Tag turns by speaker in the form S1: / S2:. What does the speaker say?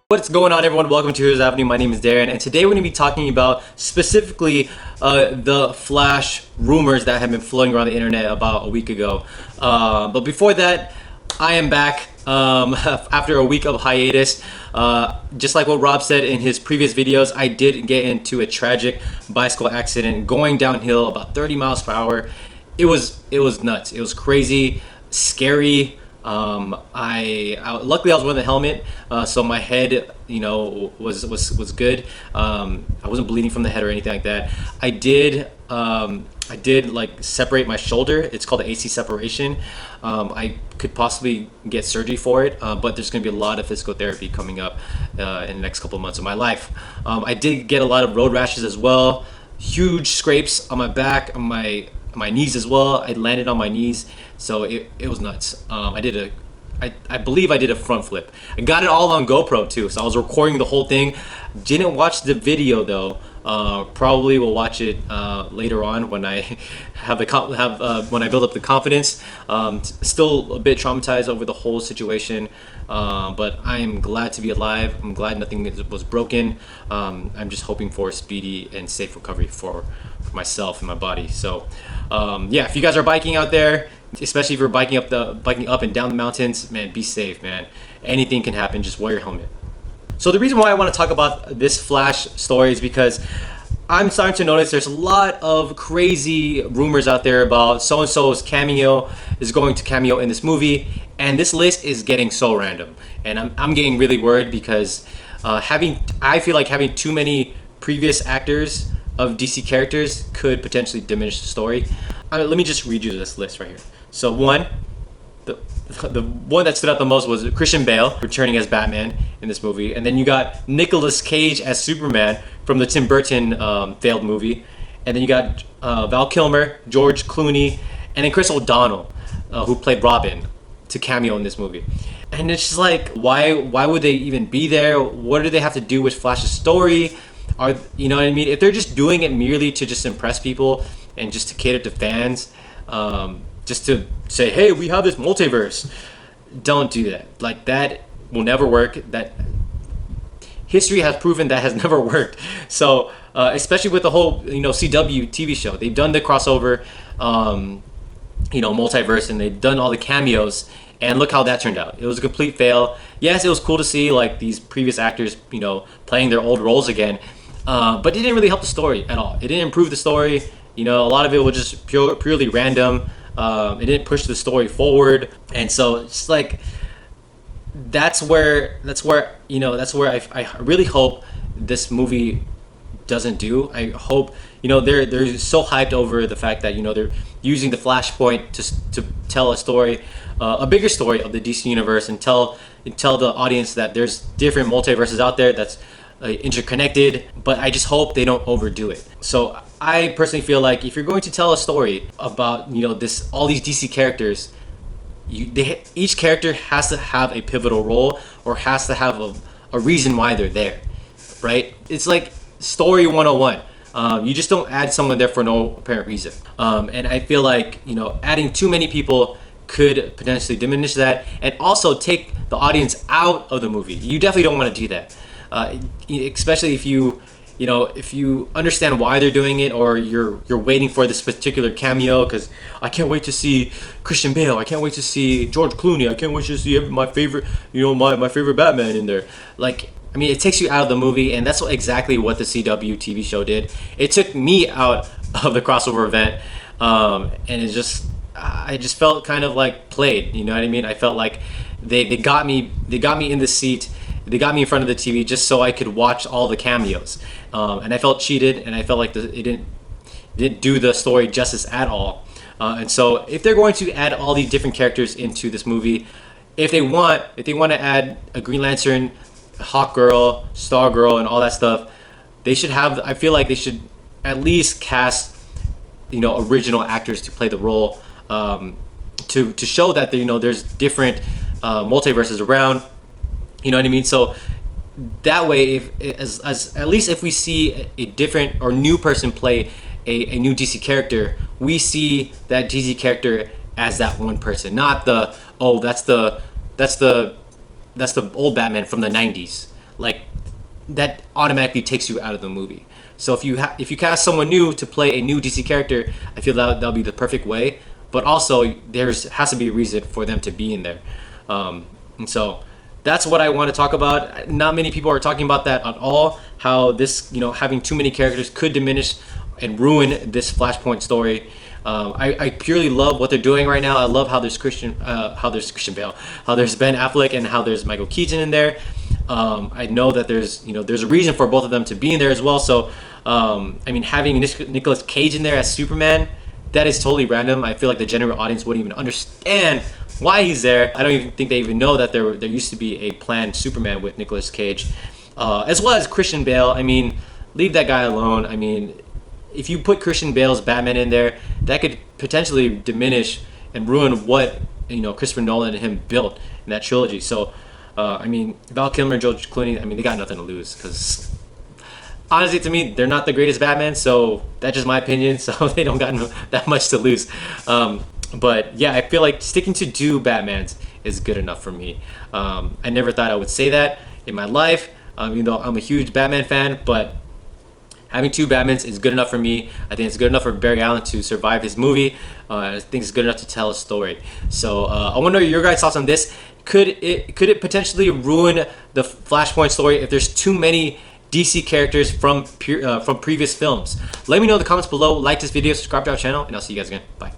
S1: What's going on, everyone? Welcome to Heroes Avenue. My name is Darren, and today we're going to be talking about specifically the Flash rumors that have been floating around the internet about a week ago. But before that, I am back after a week of hiatus. Just like what Rob said in his previous videos, I did get into a tragic bicycle accident going downhill about 30 miles per hour. It was nuts. It was crazy, scary. I luckily I was wearing the helmet, so my head, was good. I wasn't bleeding from the head or anything like that. I did like separate my shoulder. It's called the AC separation. I could possibly get surgery for it, but there's going to be a lot of physical therapy coming up in the next couple of months of my life. I did get a lot of road rashes as well. Huge scrapes on my back, on my knees as well. I landed on my knees, so it was nuts. I believe I did a front flip. I got it all on GoPro too, so I was recording the whole thing. Didn't watch the video though. Probably will watch it later on when I have when I build up the confidence. Still a bit traumatized over the whole situation, but I am glad to be alive. I'm glad nothing was broken. I'm just hoping for a speedy and safe recovery for myself and my body. So yeah, if you guys are biking out there, especially if you're biking up and down the mountains, man, be safe, man. Anything can happen. Just wear your helmet. So the reason why I want to talk about this Flash story is because I'm starting to notice there's a lot of crazy rumors out there about so-and-so's cameo is going to cameo in this movie, and this list is getting so random, and I'm getting really worried because I feel like having too many previous actors of DC characters could potentially diminish the story. Let me just read you this list right here. So the one that stood out the most was Christian Bale returning as Batman in this movie, and then you got Nicolas Cage as Superman from the Tim Burton failed movie, and then you got Val Kilmer, George Clooney, and then Chris O'Donnell, who played Robin, to cameo in this movie. And it's just like, why would they even be there? What do they have to do with Flash's story? You know what I mean? If they're just doing it merely to just impress people and just to cater to fans, just to say, hey, we have this multiverse, don't do that. Like, that will never work. That history has proven that has never worked. So especially with the whole CW TV show, they've done the crossover multiverse, and they've done all the cameos, and look how that turned out. It was a complete fail. Yes, it was cool to see like these previous actors playing their old roles again, but it didn't really help the story at all. It didn't improve the story. A lot of it was just purely random. It didn't push the story forward, and so it's like that's where I really hope this movie doesn't do. I hope they're so hyped over the fact that they're using the Flashpoint to tell a story, a bigger story of the DC universe, and tell the audience that there's different multiverses out there that's interconnected. But I just hope they don't overdo it. So I personally feel like if you're going to tell a story about all these DC characters, each character has to have a pivotal role or has to have a reason why they're there, right? It's like story 101. You just don't add someone there for no apparent reason. And I feel like adding too many people could potentially diminish that and also take the audience out of the movie. You definitely don't want to do that, especially if you understand why they're doing it, or you're waiting for this particular cameo because I can't wait to see Christian Bale, I can't wait to see George Clooney, I can't wait to see my favorite my favorite Batman in there. Like, I mean, it takes you out of the movie, and that's exactly what the CW TV show did. It took me out of the crossover event, and I just felt kind of like played. You know what I mean? I felt like they got me in the seat. They got me in front of the TV just so I could watch all the cameos, and I felt cheated, and I felt like it didn't do the story justice at all. And so, if they're going to add all these different characters into this movie, if they want to add a Green Lantern, Hawk Girl, Star Girl, and all that stuff, they should have. I feel like they should at least cast original actors to play the role, to show that there's different multiverses around. You know what I mean? So that way, at least if we see a different or new person play a new DC character, we see that DC character as that one person, not that's the old Batman from the 90s. like that automatically takes you out of the movie. So if you cast someone new to play a new DC character, I feel that that'll be the perfect way. But also has to be a reason for them to be in there, and so that's what I want to talk about. Not many people are talking about that at all. How this, having too many characters could diminish and ruin this Flashpoint story. I purely love what they're doing right now. I love how there's Christian Bale, how there's Ben Affleck, and how there's Michael Keaton in there. I know that there's a reason for both of them to be in there as well. So having Nicolas Cage in there as Superman, that is totally random. I feel like the general audience wouldn't even understand why he's there. I don't even think they even know that there used to be a planned Superman with Nicolas Cage, as well as Christian Bale. Leave that guy alone. If you put Christian Bale's Batman in there, that could potentially diminish and ruin what Christopher Nolan and him built in that trilogy. So, Val Kilmer and George Clooney, they got nothing to lose, because honestly, to me, they're not the greatest Batman. So that's just my opinion. So they don't got that much to lose. But yeah, I feel like sticking to 2 Batmans is good enough for me. I never thought I would say that in my life, even though I'm a huge Batman fan, but having 2 Batmans is good enough for me. I think it's good enough for Barry Allen to survive his movie. I think it's good enough to tell a story. So I want to know your guys' thoughts on this. Could it potentially ruin the Flashpoint story if there's too many DC characters from previous films? Let me know in the comments below. Like this video, subscribe to our channel, and I'll see you guys again. Bye.